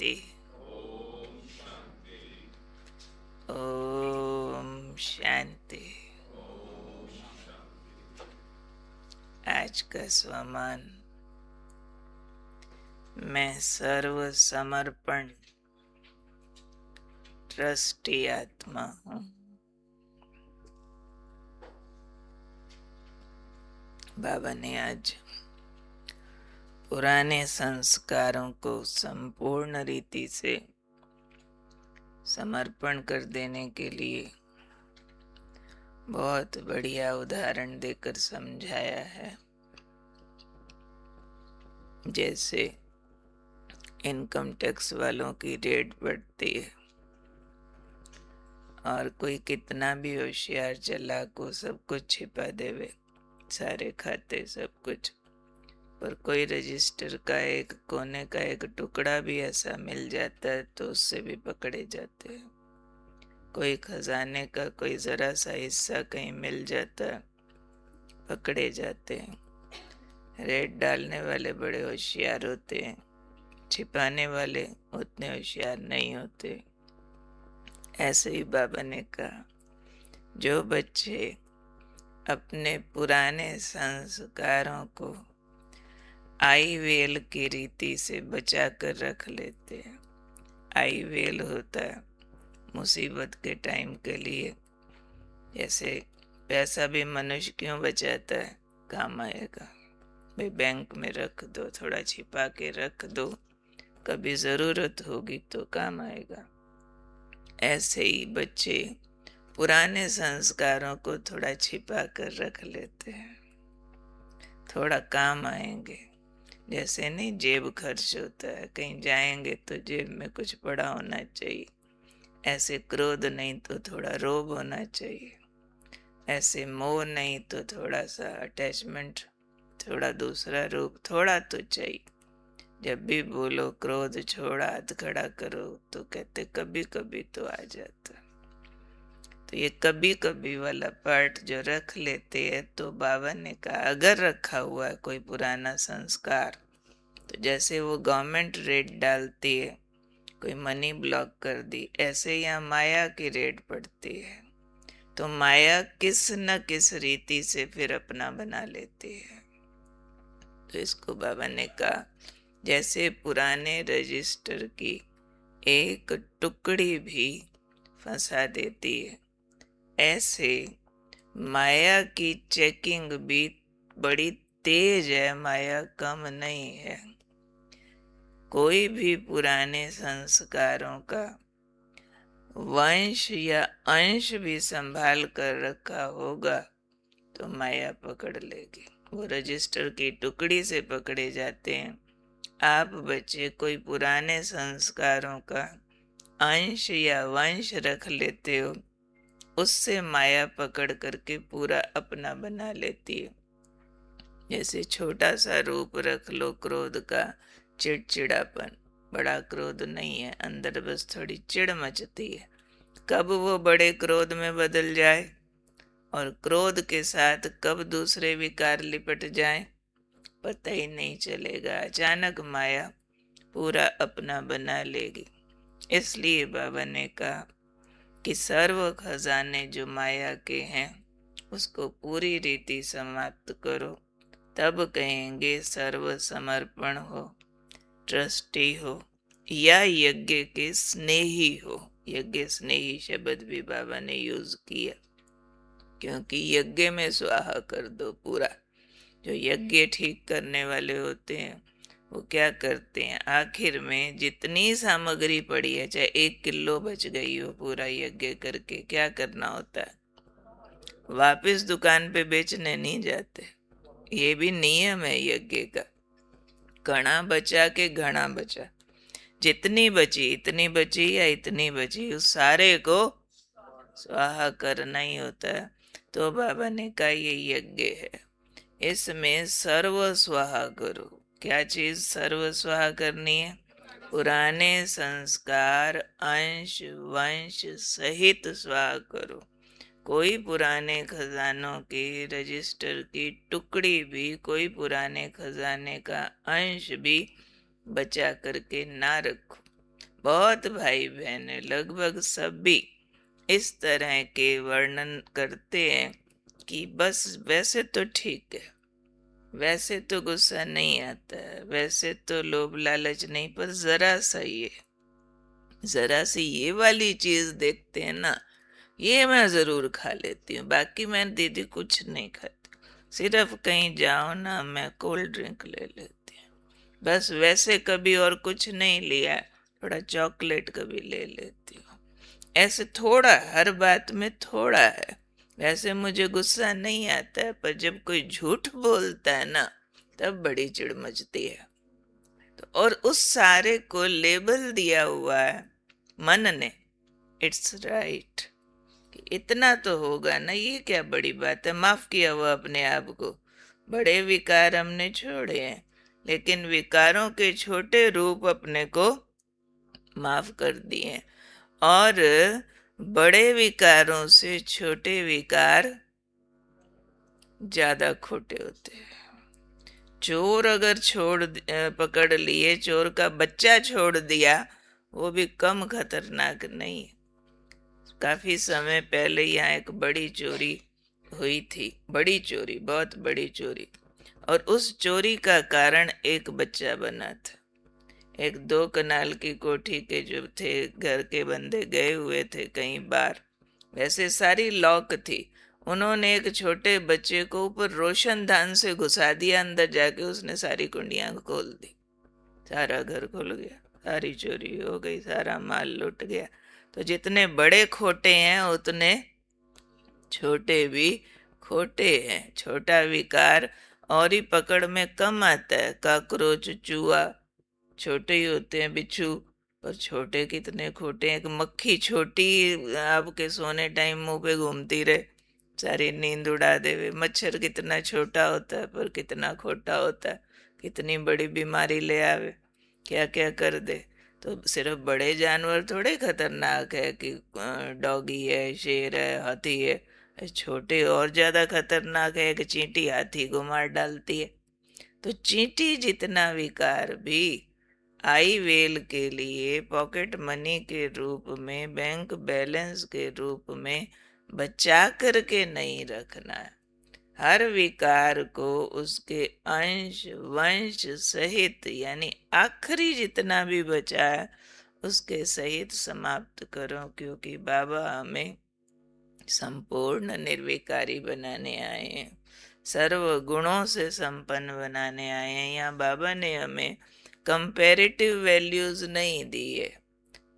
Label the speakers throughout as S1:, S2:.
S1: शांति। ओम शांति। आज का स्वमान, मैं सर्व समर्पण ट्रस्टी आत्मा हूँ। बाबा ने आज पुराने संस्कारों को संपूर्ण रीति से समर्पण कर देने के लिए बहुत बढ़िया उदाहरण देकर समझाया है। जैसे इनकम टैक्स वालों की रेट बढ़ती है और कोई कितना भी होशियार चालाक हो सब कुछ छिपा देवे, सारे खाते सब कुछ, पर कोई रजिस्टर का एक कोने का एक टुकड़ा भी ऐसा मिल जाता है तो उससे भी पकड़े जाते हैं। कोई खजाने का कोई जरा सा हिस्सा कहीं मिल जाता है, पकड़े जाते हैं। रेट डालने वाले बड़े होशियार होते हैं, छिपाने वाले उतने होशियार नहीं होते। ऐसे ही बाबा ने कहा, जो बच्चे अपने पुराने संस्कारों को आई वेल की रीति से बचा कर रख लेते हैं। आई वेल होता है मुसीबत के टाइम के लिए। जैसे पैसा भी मनुष्य क्यों बचाता है, काम आएगा भाई, बैंक में रख दो, थोड़ा छिपा के रख दो, कभी जरूरत होगी तो काम आएगा। ऐसे ही बच्चे पुराने संस्कारों को थोड़ा छिपा कर रख लेते हैं, थोड़ा काम आएंगे। जैसे नहीं जेब खर्च होता है, कहीं जाएंगे तो जेब में कुछ पड़ा होना चाहिए। ऐसे क्रोध नहीं तो थोड़ा रोब होना चाहिए। ऐसे मोह नहीं तो थोड़ा सा अटैचमेंट, थोड़ा दूसरा रूप थोड़ा तो चाहिए। जब भी बोलो क्रोध छोड़ा हाथ खड़ा करो तो कहते कभी कभी तो आ जाता। तो ये कभी कभी वाला पार्ट जो रख लेते हैं, तो बाबा ने कहा अगर रखा हुआ है कोई पुराना संस्कार, तो जैसे वो गवर्नमेंट रेट डालती है, कोई मनी ब्लॉक कर दी, ऐसे यहाँ माया की रेट पड़ती है, तो माया किस न किस रीति से फिर अपना बना लेती है। तो इसको बाबा ने कहा, जैसे पुराने रजिस्टर की एक टुकड़ी भी फंसा देती है, ऐसे माया की चेकिंग भी बड़ी तेज है, माया कम नहीं है। कोई भी पुराने संस्कारों का वंश या अंश भी संभाल कर रखा होगा तो माया पकड़ लेगी। वो रजिस्टर की टुकड़ी से पकड़े जाते हैं। आप बच्चे कोई पुराने संस्कारों का अंश या वंश रख लेते हो, उससे माया पकड़ करके पूरा अपना बना लेती है। जैसे छोटा सा रूप रख लो क्रोध का, चिड़चिड़ापन, बड़ा क्रोध नहीं है, अंदर बस थोड़ी चिड़ मचती है। कब वो बड़े क्रोध में बदल जाए और क्रोध के साथ कब दूसरे विकार लिपट जाए, पता ही नहीं चलेगा। अचानक माया पूरा अपना बना लेगी। इसलिए बाबा ने कहा कि सर्व खजाने जो माया के हैं उसको पूरी रीति समाप्त करो, तब कहेंगे सर्व समर्पण हो, ट्रस्टी हो या यज्ञ के स्नेही हो। यज्ञ स्नेही शब्द भी बाबा ने यूज किया, क्योंकि यज्ञ में स्वाहा कर दो पूरा। जो यज्ञ ठीक करने वाले होते हैं वो क्या करते हैं, आखिर में जितनी सामग्री पड़ी है, चाहे 1 किलो बच गई हो, पूरा यज्ञ करके क्या करना होता है, वापस दुकान पे बेचने नहीं जाते। ये भी नियम है यज्ञ का। घना बचा के घना बचा, जितनी बची इतनी बची या इतनी बची, उस सारे को स्वाहा करना ही होता है। तो बाबा ने कहा ये यज्ञ है, इसमें सर्व स्वाहा करो। क्या चीज सर्व स्वाहा करनी है, पुराने संस्कार अंश वंश सहित स्वाहा करो। कोई पुराने खजानों के रजिस्टर की टुकड़ी भी, कोई पुराने खजाने का अंश भी बचा करके ना रखो। बहुत भाई बहन है, लगभग सभी इस तरह के वर्णन करते हैं कि बस वैसे तो ठीक है, वैसे तो गुस्सा नहीं आता है, वैसे तो लोभ लालच नहीं, पर जरा सी ये वाली चीज देखते हैं ना, ये मैं जरूर खा लेती हूँ, बाकी मैं दीदी कुछ नहीं खाती, सिर्फ कहीं जाओ ना मैं कोल्ड ड्रिंक ले लेती हूँ, बस वैसे कभी और कुछ नहीं लिया, थोड़ा चॉकलेट कभी ले लेती हूँ, ऐसे थोड़ा, हर बात में थोड़ा है। वैसे मुझे गुस्सा नहीं आता है, पर जब कोई झूठ बोलता है ना, तब बड़ी चिढ़ मचती है। तो और उस सारे को लेबल दिया हुआ है मन ने, इट्स राइट, कि इतना तो होगा ना, ये क्या बड़ी बात है, माफ किया हुआ अपने आप को। बड़े विकार हमने छोड़े हैं, लेकिन विकारों के छोटे रूप अपने को माफ कर दिए, और बड़े विकारों से छोटे विकार ज्यादा खोटे होते हैं। चोर अगर पकड़ लिए, चोर का बच्चा छोड़ दिया, वो भी कम खतरनाक नहीं। काफी समय पहले यहाँ एक बड़ी चोरी हुई थी, बड़ी चोरी, बहुत बड़ी चोरी, और उस चोरी का कारण एक बच्चा बना था। एक 2 कनाल की कोठी के जो थे, घर के बंदे गए हुए थे कहीं बार, वैसे सारी लॉक थी, उन्होंने एक छोटे बच्चे को ऊपर रोशनदान से घुसा दिया, अंदर जाके उसने सारी कुंडियां खोल दी, सारा घर खुल गया, सारी चोरी हो गई, सारा माल लुट गया। तो जितने बड़े खोटे हैं उतने छोटे भी खोटे हैं। छोटा विकार और ही पकड़ में कम आता है, काकरोच, चूहा छोटे ही होते हैं, बिच्छू, पर छोटे कितने खोटे हैं। एक मक्खी छोटी आपके सोने टाइम मुंह पे घूमती रहे, सारी नींद उड़ा देवे। मच्छर कितना छोटा होता है पर कितना खोटा होता है, कितनी बड़ी बीमारी ले आवे, क्या क्या कर दे। तो सिर्फ बड़े जानवर थोड़े खतरनाक है कि डॉगी है, शेर है, हाथी है, छोटे और ज्यादा खतरनाक है कि चींटी हाथी को मार डालती है। तो चींटी जितना विकार भी आई वेल के लिए पॉकेट मनी के रूप में, बैंक बैलेंस के रूप में बचा करके नहीं रखना है। हर विकार को उसके अंश वंश सहित, यानी आखिरी जितना भी बचा है उसके सहित समाप्त करो, क्योंकि बाबा हमें संपूर्ण निर्विकारी बनाने आए हैं, सर्व गुणों से संपन्न बनाने आए हैं। यहाँ बाबा ने हमें कंपैरेटिव वैल्यूज नहीं दी है,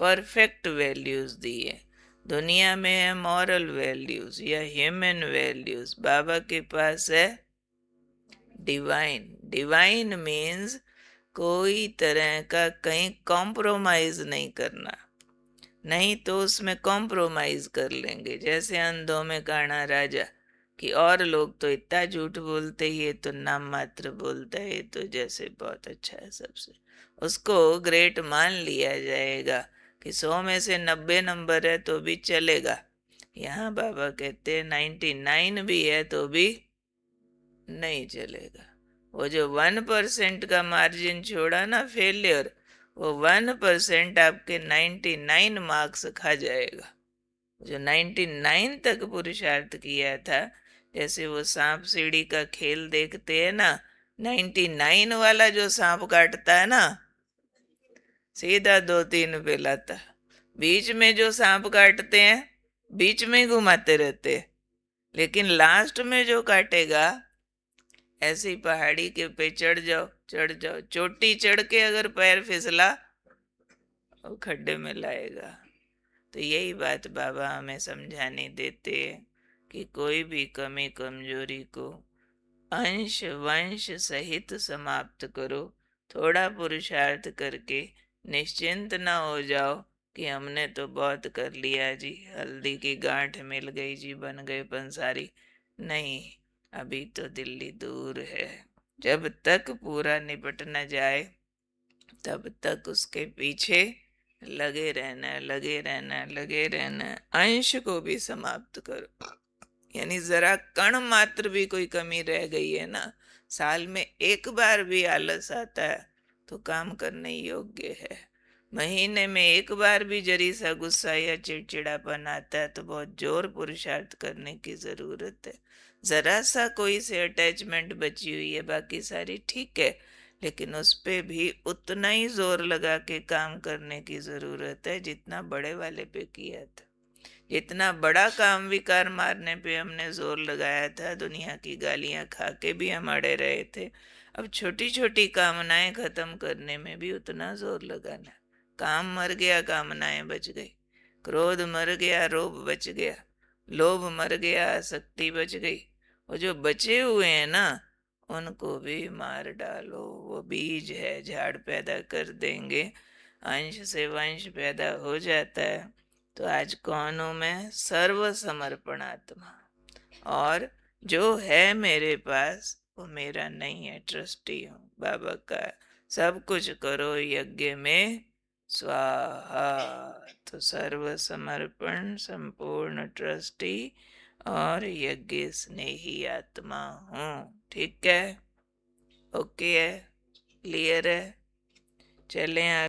S1: परफेक्ट वैल्यूज दी है। दुनिया में है मॉरल वैल्यूज या ह्यूमन वैल्यूज, बाबा के पास है डिवाइन। डिवाइन मीन्स कोई तरह का कहीं कॉम्प्रोमाइज नहीं करना, नहीं तो उसमें कॉम्प्रोमाइज कर लेंगे। जैसे अंधों में काना राजा, कि और लोग तो इतना झूठ बोलते ही, ये तो नाम मात्र बोलता है, ये तो जैसे बहुत अच्छा है सबसे, उसको ग्रेट मान लिया जाएगा कि 100 में से 90 नंबर है तो भी चलेगा। यहाँ बाबा कहते हैं 99 भी है तो भी नहीं चलेगा। वो जो 1% का मार्जिन छोड़ा ना फेलियर, वो 1% आपके 99 मार्क्स खा जाएगा। जो 99 तक पुरुषार्थ किया था, जैसे वो सांप सीढ़ी का खेल देखते हैं ना, 99 वाला जो सांप काटता है ना, सीधा 2-3 पे लाता। बीच में जो सांप काटते हैं, बीच में घुमाते रहते हैं, लेकिन लास्ट में जो काटेगा, ऐसे ही पहाड़ी के पे चढ़ जाओ, चढ़ जाओ, चोटी चढ़ के अगर पैर फिसला, वो खड्डे में लाएगा। तो यही बात बाबा हमें समझाने देते हैं कि कोई भी कमी कमजोरी को अंश वंश सहित समाप्त करो। थोड़ा पुरुषार्थ करके निश्चिंत ना हो जाओ कि हमने तो बहुत कर लिया जी, हल्दी की गांठ मिल गई जी, बन गए पंसारी। नहीं, अभी तो दिल्ली दूर है। जब तक पूरा निपट न जाए, तब तक उसके पीछे लगे रहना, लगे रहना, लगे रहना। अंश को भी समाप्त करो, यानी जरा कण मात्र भी कोई कमी रह गई है ना, साल में एक बार भी आलस आता है तो काम करने योग्य है, महीने में एक बार भी जरी सा गुस्सा या चिड़चिड़ापन आता है तो बहुत जोर पुरुषार्थ करने की जरूरत है। जरा सा कोई से अटैचमेंट बची हुई है, बाकी सारी ठीक है, लेकिन उस पे भी उतना ही जोर लगा के काम करने की जरूरत है जितना बड़े वाले पे किया था। जितना बड़ा काम विकार मारने पे हमने जोर लगाया था, दुनिया की गालियां खा के भी हम अड़े रहे थे, अब छोटी छोटी कामनाएं खत्म करने में भी उतना जोर लगाना। काम मर गया, कामनाएं बच गई। क्रोध मर गया, लोभ बच गया। लोभ मर गया, आसक्ति बच गई। वो जो बचे हुए हैं ना, उनको भी मार डालो। वो बीज है, झाड़ पैदा कर देंगे। अंश से वंश पैदा हो जाता है। तो आज कौन हूं मैं? सर्व समर्पणात्मा। और जो है मेरे पास वो मेरा नहीं है, ट्रस्टी हूँ बाबा का। सब कुछ करो यज्ञ में स्वाहा। तो सर्व समर्पण, संपूर्ण ट्रस्टी और यज्ञ स्नेही आत्मा हूँ। ठीक है? ओके है? क्लियर है? चलें आगे।